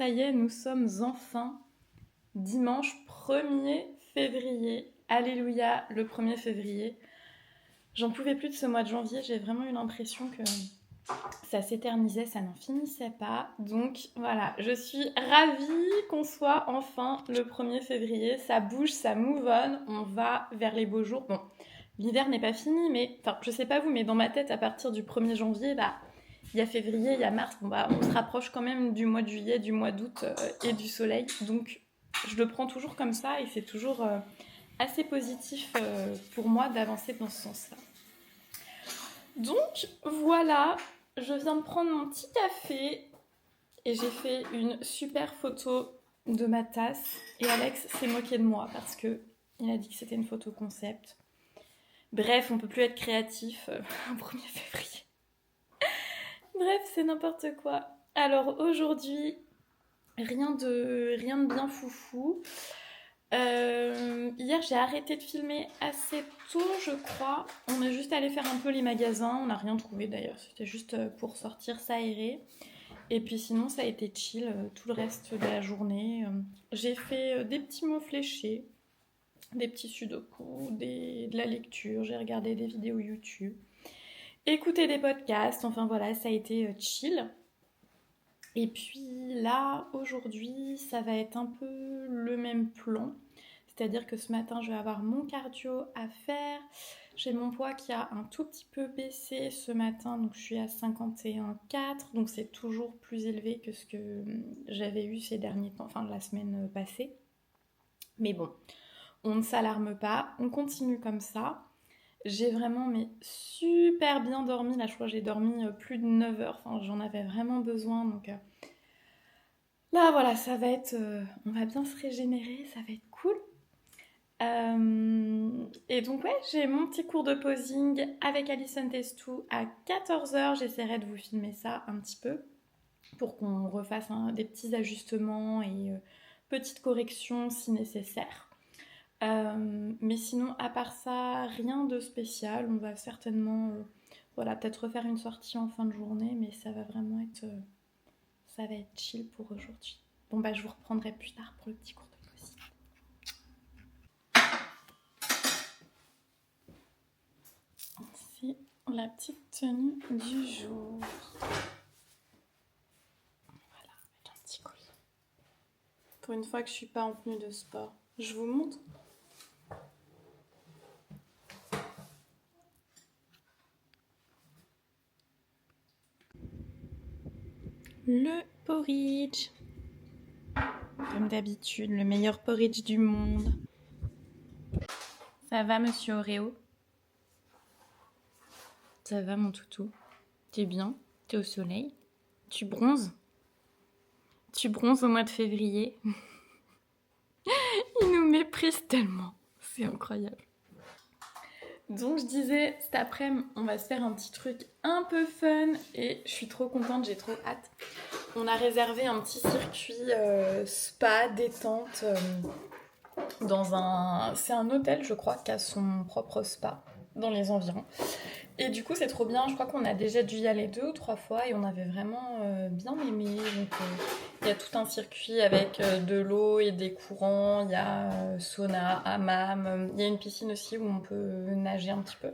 ça y est, nous sommes enfin dimanche 1er février. Alléluia, le 1er février. J'en pouvais plus de ce mois de janvier, j'ai vraiment eu l'impression que ça s'éternisait, ça n'en finissait pas. Donc voilà, je suis ravie qu'on soit enfin le 1er février. Ça bouge, ça move on, on va vers les beaux jours. Bon, l'hiver n'est pas fini, mais enfin, je sais pas vous, mais dans ma tête, à partir du 1er janvier, il y a février, il y a mars, on se rapproche quand même du mois de juillet, du mois d'août et du soleil. Donc je le prends toujours comme ça et c'est toujours assez positif pour moi d'avancer dans ce sens-là. Donc voilà, je viens de prendre mon petit café et j'ai fait une super photo de ma tasse. Et Alex s'est moqué de moi parce qu'il a dit que c'était une photo concept. Bref, on peut plus être créatif un 1er février. Bref, c'est n'importe quoi. Alors aujourd'hui, rien de bien foufou. Hier, j'ai arrêté de filmer assez tôt, je crois. On est juste allé faire un peu les magasins. On n'a rien trouvé d'ailleurs. C'était juste pour sortir, s'aérer. Et puis sinon, ça a été chill tout le reste de la journée. J'ai fait des petits mots fléchés, des petits sudoku, de la lecture. J'ai regardé des vidéos YouTube. Écouter des podcasts, enfin voilà, ça a été chill. Et puis là, aujourd'hui, ça va être un peu le même plan. C'est-à-dire que ce matin, je vais avoir mon cardio à faire. J'ai mon poids qui a un tout petit peu baissé ce matin, donc je suis à 51,4. Donc c'est toujours plus élevé que ce que j'avais eu ces derniers temps, enfin de la semaine passée. Mais bon, on ne s'alarme pas, on continue comme ça. J'ai vraiment super bien dormi. Là, je crois que j'ai dormi plus de 9 heures. Enfin, j'en avais vraiment besoin. Donc là, voilà, ça va être... on va bien se régénérer. Ça va être cool. Et donc, ouais, j'ai mon petit cours de posing avec Alison Testou à 14h. J'essaierai de vous filmer ça un petit peu pour qu'on refasse des petits ajustements et petites corrections si nécessaire. Mais sinon, à part ça, rien de spécial. On va certainement, peut-être refaire une sortie en fin de journée, mais ça va vraiment être, ça va être chill pour aujourd'hui. Bon, je vous reprendrai plus tard pour le petit cours de posing. C'est la petite tenue du jour. Voilà, avec un petit collier. Pour une fois que je suis pas en tenue de sport, je vous montre. Le porridge. Comme d'habitude, le meilleur porridge du monde. Ça va, monsieur Oreo? Ça va, mon toutou? T'es bien? T'es au soleil? Tu bronzes? Tu bronzes au mois de février? Il nous méprise tellement. C'est incroyable. Donc je disais, cet après-midi, on va se faire un petit truc un peu fun et je suis trop contente, j'ai trop hâte. On a réservé un petit circuit spa, détente, c'est un hôtel, je crois, qui a son propre spa dans les environs. Et du coup, c'est trop bien. Je crois qu'on a déjà dû y aller 2 ou 3 fois et on avait vraiment bien aimé. Donc, il y a tout un circuit avec de l'eau et des courants. Il y a sauna, hammam. Il y a une piscine aussi où on peut nager un petit peu.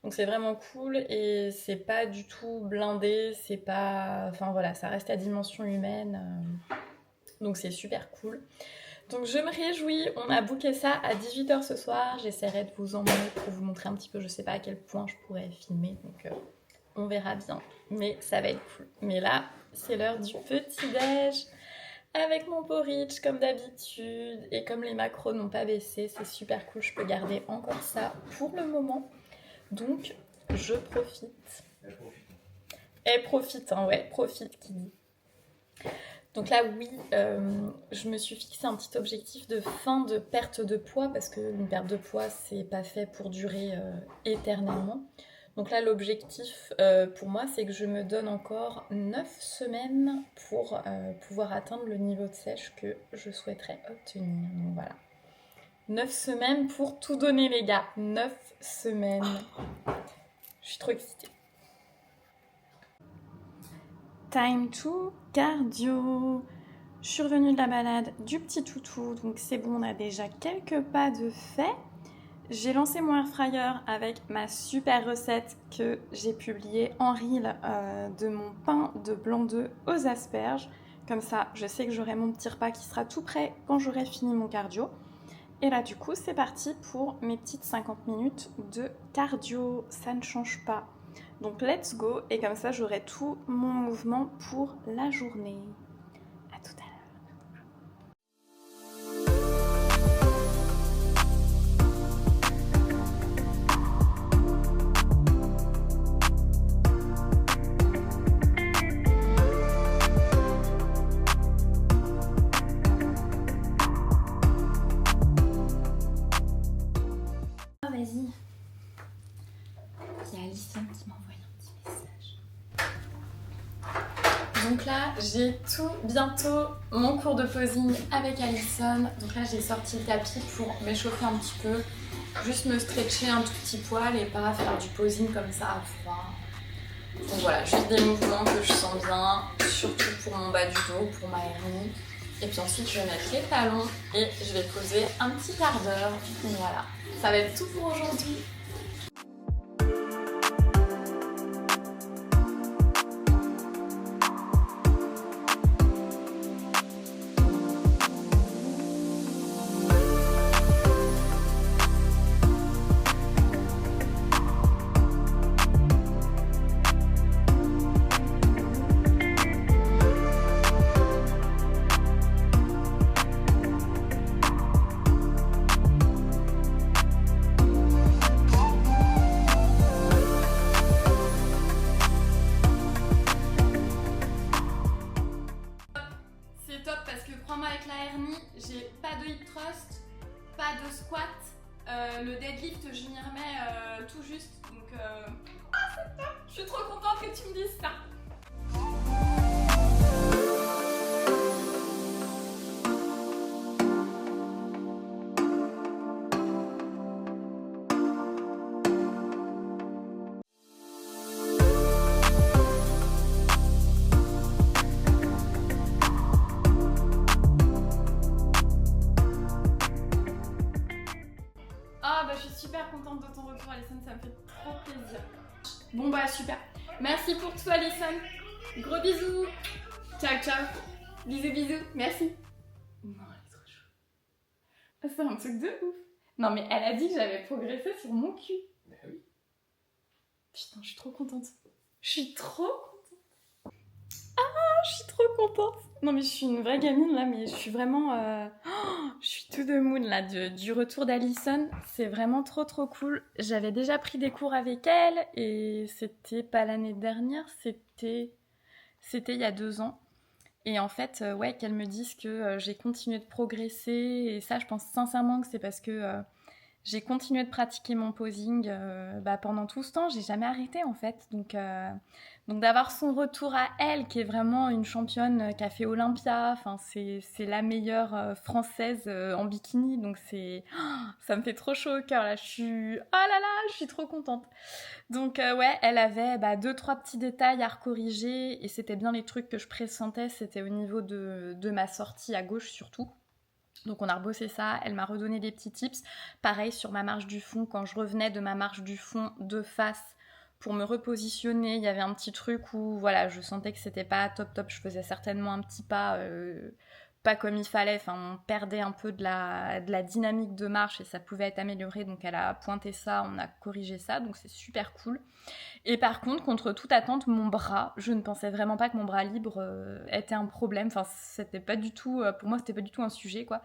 Donc, c'est vraiment cool et c'est pas du tout blindé. C'est pas... Enfin, voilà, ça reste à dimension humaine. Donc, c'est super cool. Donc je me réjouis, on a booké ça à 18h ce soir, j'essaierai de vous emmener pour vous montrer un petit peu, je sais pas à quel point je pourrais filmer, donc on verra bien, mais ça va être cool. Mais là, c'est l'heure du petit-déj, avec mon porridge comme d'habitude, et comme les macros n'ont pas baissé, c'est super cool, je peux garder encore ça pour le moment, donc je profite. Elle profite, hein, ouais, profite qui dit. Donc là, oui, je me suis fixé un petit objectif de fin de perte de poids parce qu'une perte de poids, c'est pas fait pour durer éternellement. Donc là, l'objectif pour moi, c'est que je me donne encore 9 semaines pour pouvoir atteindre le niveau de sèche que je souhaiterais obtenir. Donc voilà. 9 semaines pour tout donner, les gars. 9 semaines. Je suis trop excitée. Time to cardio. Je suis revenue de la balade du petit toutou, donc c'est bon, on a déjà quelques pas de fait. J'ai lancé mon air fryer avec ma super recette que j'ai publiée en reel de mon pain de blanc d'œuf aux asperges. Comme ça, je sais que j'aurai mon petit repas qui sera tout prêt quand j'aurai fini mon cardio. Et là, du coup, c'est parti pour mes petites 50 minutes de cardio. Ça ne change pas. Donc, let's go. Et comme ça, j'aurai tout mon mouvement pour la journée. À tout à l'heure. Vas-y. Il y a Alison qui m'a envoyé un petit message. Donc là, j'ai tout bientôt mon cours de posing avec Alison. Donc là, j'ai sorti le tapis pour m'échauffer un petit peu, juste me stretcher un tout petit poil et pas faire du posing comme ça à froid. Donc voilà, juste des mouvements que je sens bien, surtout pour mon bas du dos, pour ma hernie. Et puis ensuite, je vais mettre les talons et je vais poser un petit quart d'heure. Voilà, ça va être tout pour aujourd'hui. C'est top parce que crois-moi, avec la hernie, j'ai pas de hip thrust, pas de squat. Le deadlift, je m'y remets tout juste. Donc, c'est top. Je suis trop contente que tu me dises ça. Ah bah je suis super contente de ton retour Alison, ça me fait trop plaisir. Bon bah super. Merci pour tout Alison. Gros bisous. Ciao ciao. Bisous bisous. Merci. Non elle est trop chou. Ah, c'est un truc de ouf. Non mais elle a dit que j'avais progressé sur mon cul. Bah oui. Putain je suis trop contente. Je suis trop contente. Ah je suis trop contente. Non mais je suis une vraie gamine là, mais je suis vraiment... je suis tout de moon là du retour d'Alison. C'est vraiment trop trop cool. J'avais déjà pris des cours avec elle et c'était pas l'année dernière, c'était il y a 2 ans. Et en fait, ouais, qu'elle me dise que j'ai continué de progresser. Et ça, je pense sincèrement que c'est parce que j'ai continué de pratiquer mon posing pendant tout ce temps. J'ai jamais arrêté en fait. Donc d'avoir son retour à elle, qui est vraiment une championne qui a fait Olympia. Enfin, c'est la meilleure française en bikini. Donc ça me fait trop chaud au cœur là. Je suis trop contente. Donc ouais, elle avait 2-3 petits détails à recorriger et c'était bien les trucs que je pressentais. C'était au niveau de ma sortie à gauche surtout. Donc on a rebossé ça, elle m'a redonné des petits tips. Pareil sur ma marche du fond, quand je revenais de ma marche du fond de face pour me repositionner, il y avait un petit truc où voilà, je sentais que c'était pas top, je faisais certainement un petit pas comme il fallait, enfin on perdait un peu de la dynamique de marche et ça pouvait être amélioré, donc elle a pointé ça, on a corrigé ça, donc c'est super cool. Et par contre, contre toute attente, mon bras, je ne pensais vraiment pas que mon bras libre était un problème. Enfin, c'était pas du tout, pour moi, c'était pas du tout un sujet, quoi.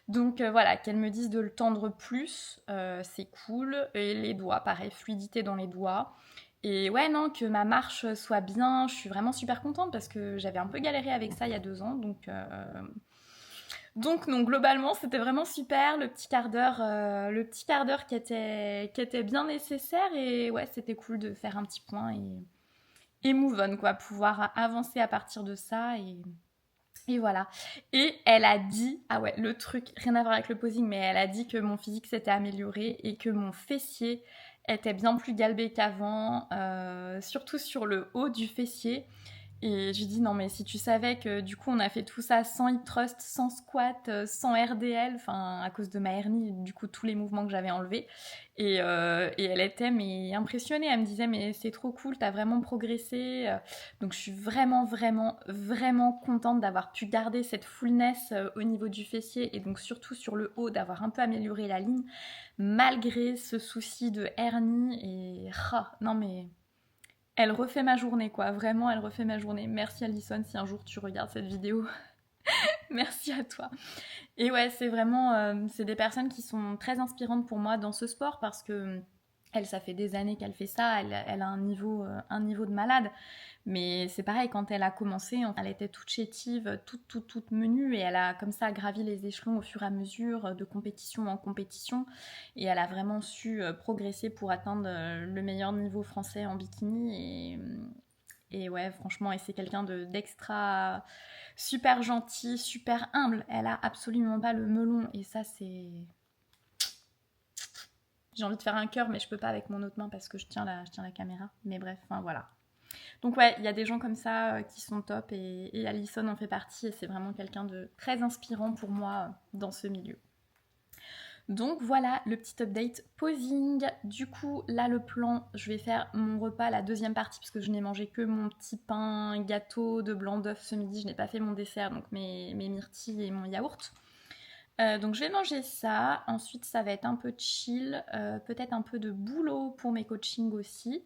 Donc voilà, qu'elle me dise de le tendre plus, c'est cool. Et les doigts, pareil, fluidité dans les doigts. Et ouais, non, que ma marche soit bien, je suis vraiment super contente parce que j'avais un peu galéré avec ça il y a 2 ans. Donc non, globalement, c'était vraiment super, le petit quart d'heure qui était bien nécessaire et ouais, c'était cool de faire un petit point et move on, quoi, pouvoir avancer à partir de ça et voilà. Et elle a dit, ah ouais, le truc, rien à voir avec le posing, mais elle a dit que mon physique s'était amélioré et que mon fessier était bien plus galbé qu'avant, surtout sur le haut du fessier. Et je lui dis non mais si tu savais que du coup on a fait tout ça sans hip thrust, sans squat, sans RDL, enfin à cause de ma hernie, du coup tous les mouvements que j'avais enlevés. Et elle était mais impressionnée, elle me disait mais c'est trop cool, t'as vraiment progressé. Donc je suis vraiment vraiment vraiment contente d'avoir pu garder cette fullness au niveau du fessier et donc surtout sur le haut, d'avoir un peu amélioré la ligne malgré ce souci de hernie. Et non mais elle refait ma journée, quoi. Vraiment, elle refait ma journée. Merci Alison, si un jour tu regardes cette vidéo. Merci à toi. Et ouais, c'est vraiment... c'est des personnes qui sont très inspirantes pour moi dans ce sport parce que elle, ça fait des années qu'elle fait ça. Elle a un niveau de malade. Mais c'est pareil, quand elle a commencé, elle était toute chétive, toute menue, et elle a comme ça gravi les échelons au fur et à mesure, de compétition en compétition, et elle a vraiment su progresser pour atteindre le meilleur niveau français en bikini, et ouais, franchement, et c'est quelqu'un d'extra super gentil, super humble, elle a absolument pas le melon, et ça c'est... J'ai envie de faire un cœur, mais je peux pas avec mon autre main parce que je tiens la caméra, mais bref, enfin voilà. Donc ouais, il y a des gens comme ça qui sont top et Alison en fait partie et c'est vraiment quelqu'un de très inspirant pour moi dans ce milieu. Donc voilà le petit update posing. Du coup, là le plan, je vais faire mon repas, la deuxième partie, parce que je n'ai mangé que mon petit pain gâteau de blanc d'œuf ce midi. Je n'ai pas fait mon dessert, donc mes myrtilles et mon yaourt. Donc je vais manger ça. Ensuite, ça va être un peu chill, peut-être un peu de boulot pour mes coachings aussi.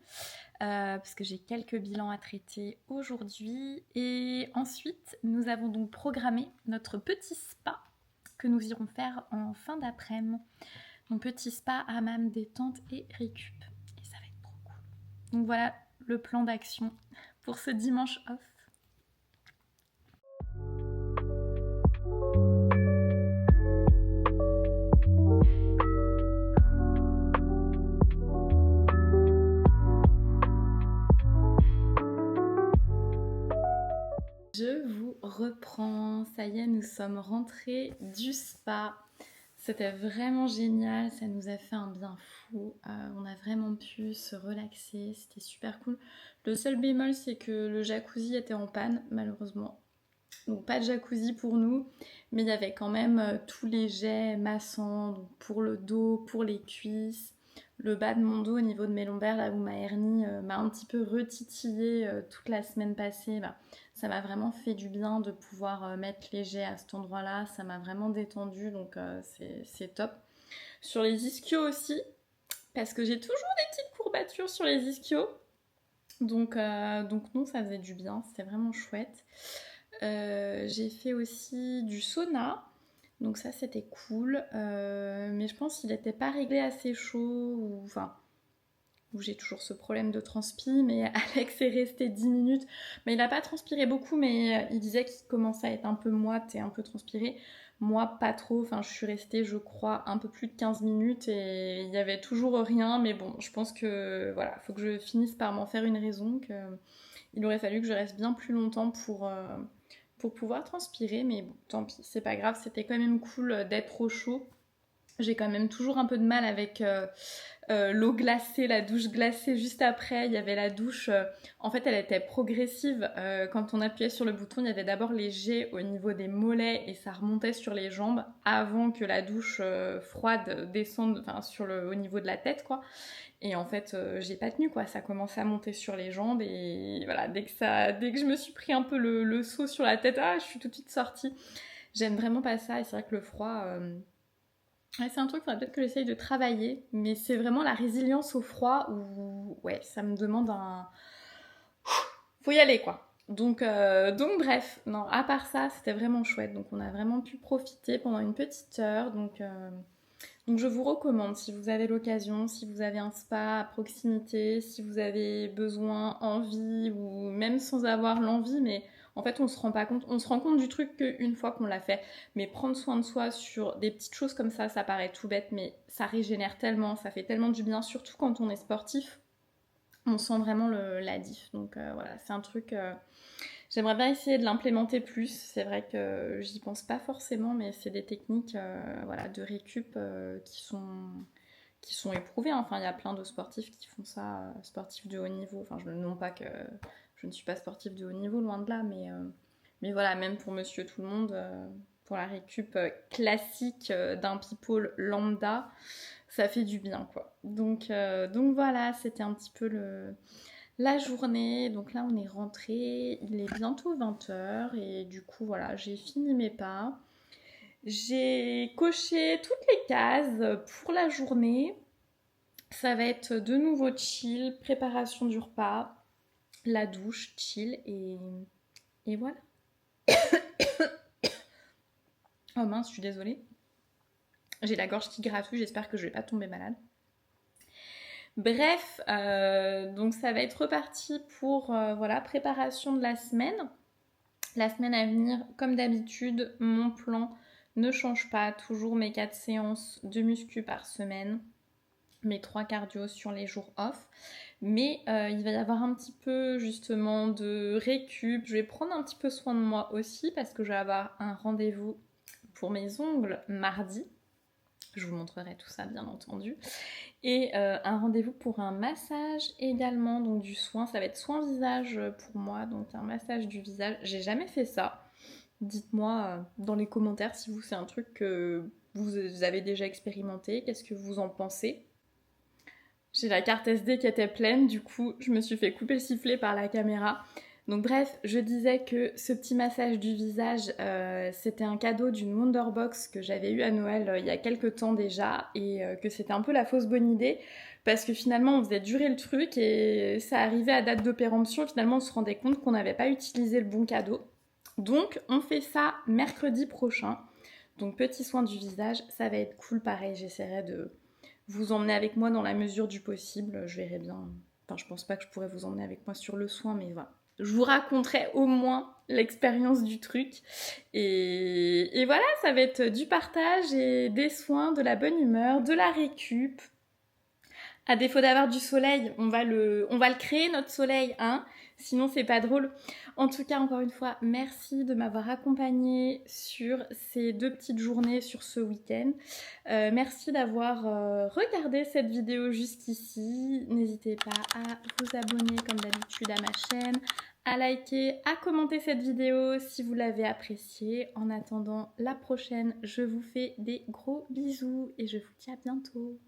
Parce que j'ai quelques bilans à traiter aujourd'hui. Et ensuite, nous avons donc programmé notre petit spa que nous irons faire en fin d'après-midi. Mon petit spa, hammam, détente et récup. Et ça va être trop cool. Donc voilà le plan d'action pour ce dimanche off. Je vous reprends, ça y est, nous sommes rentrés du spa. C'était vraiment génial, ça nous a fait un bien fou. On a vraiment pu se relaxer, c'était super cool. Le seul bémol, c'est que le jacuzzi était en panne, malheureusement. Donc pas de jacuzzi pour nous, mais il y avait quand même tous les jets massants, donc pour le dos, pour les cuisses. Le bas de mon dos au niveau de mes lombaires, là où ma hernie m'a un petit peu retitillé toute la semaine passée, ça m'a vraiment fait du bien de pouvoir mettre les jets à cet endroit-là. Ça m'a vraiment détendu, donc c'est top. Sur les ischios aussi, parce que j'ai toujours des petites courbatures sur les ischios. Donc non, ça faisait du bien, c'était vraiment chouette. J'ai fait aussi du sauna. Donc ça c'était cool, mais je pense qu'il n'était pas réglé assez chaud, ou j'ai toujours ce problème de transpi, mais Alex est resté 10 minutes, mais il n'a pas transpiré beaucoup, mais il disait qu'il commençait à être un peu moite et un peu transpiré. Moi pas trop, enfin je suis restée je crois un peu plus de 15 minutes et il n'y avait toujours rien, mais bon je pense que voilà, faut que je finisse par m'en faire une raison, il aurait fallu que je reste bien plus longtemps pour pouvoir transpirer, mais bon, tant pis, c'est pas grave, c'était quand même cool d'être au chaud. J'ai quand même toujours un peu de mal avec l'eau glacée, la douche glacée juste après. Il y avait la douche, en fait elle était progressive. Quand on appuyait sur le bouton, il y avait d'abord les jets au niveau des mollets et ça remontait sur les jambes avant que la douche froide descende au niveau de la tête, quoi. Et en fait, j'ai pas tenu, quoi. Ça commençait à monter sur les jambes et voilà, dès que je me suis pris un peu le saut sur la tête, je suis tout de suite sortie. J'aime vraiment pas ça et c'est vrai que le froid, ouais, c'est un truc, faudrait peut-être que j'essaye de travailler, mais c'est vraiment la résilience au froid où, ouais, ça me demande un... Faut y aller, quoi. Donc bref, non, à part ça, c'était vraiment chouette. Donc on a vraiment pu profiter pendant une petite heure. Donc je vous recommande, si vous avez l'occasion, si vous avez un spa à proximité, si vous avez besoin, envie, ou même sans avoir l'envie, mais en fait on se rend pas compte, on se rend compte du truc qu'une fois qu'on l'a fait. Mais prendre soin de soi sur des petites choses comme ça paraît tout bête, mais ça régénère tellement, ça fait tellement du bien, surtout quand on est sportif, on sent vraiment la diff. Donc voilà, c'est un truc... j'aimerais bien essayer de l'implémenter plus. C'est vrai que j'y pense pas forcément, mais c'est des techniques voilà, de récup qui sont éprouvées. Enfin, il y a plein de sportifs qui font ça, sportifs de haut niveau. Enfin, non pas que je ne suis pas sportive de haut niveau, loin de là, mais voilà, même pour monsieur tout le monde, pour la récup classique d'un people lambda, ça fait du bien, quoi. Donc voilà, c'était un petit peu la journée. Donc là, on est rentré, il est bientôt 20h et du coup, voilà, j'ai fini mes pas. J'ai coché toutes les cases pour la journée. Ça va être de nouveau chill, préparation du repas, la douche, chill et voilà. Oh mince, je suis désolée. J'ai la gorge qui gratouille, j'espère que je vais pas tomber malade. Bref, donc ça va être reparti pour voilà, préparation de la semaine. La semaine à venir, comme d'habitude, mon plan ne change pas. Toujours mes 4 séances de muscu par semaine, mes 3 cardio sur les jours off. Mais il va y avoir un petit peu justement de récup. Je vais prendre un petit peu soin de moi aussi parce que je vais avoir un rendez-vous pour mes ongles mardi. Je vous montrerai tout ça bien entendu. Et un rendez-vous pour un massage également, donc du soin. Ça va être soin visage pour moi, donc un massage du visage. J'ai jamais fait ça. Dites-moi dans les commentaires si vous c'est un truc que vous avez déjà expérimenté. Qu'est-ce que vous en pensez? J'ai la carte SD qui était pleine, du coup je me suis fait couper le sifflet par la caméra. Donc bref, je disais que ce petit massage du visage, c'était un cadeau d'une Wonderbox que j'avais eu à Noël il y a quelques temps déjà et que c'était un peu la fausse bonne idée parce que finalement on faisait durer le truc et ça arrivait à date de péremption. Finalement on se rendait compte qu'on n'avait pas utilisé le bon cadeau. Donc on fait ça mercredi prochain. Donc petit soin du visage, ça va être cool pareil, j'essaierai de vous emmener avec moi dans la mesure du possible, je verrai bien. Enfin, je pense pas que je pourrais vous emmener avec moi sur le soin, mais voilà. Je vous raconterai au moins l'expérience du truc. Et voilà, ça va être du partage et des soins, de la bonne humeur, de la récup. À défaut d'avoir du soleil, on va le créer notre soleil, hein. Sinon, c'est pas drôle. En tout cas, encore une fois, merci de m'avoir accompagnée sur ces 2 petites journées sur ce week-end. Merci d'avoir regardé cette vidéo jusqu'ici. N'hésitez pas à vous abonner comme d'habitude à ma chaîne, à liker, à commenter cette vidéo si vous l'avez appréciée. En attendant la prochaine, je vous fais des gros bisous et je vous dis à bientôt.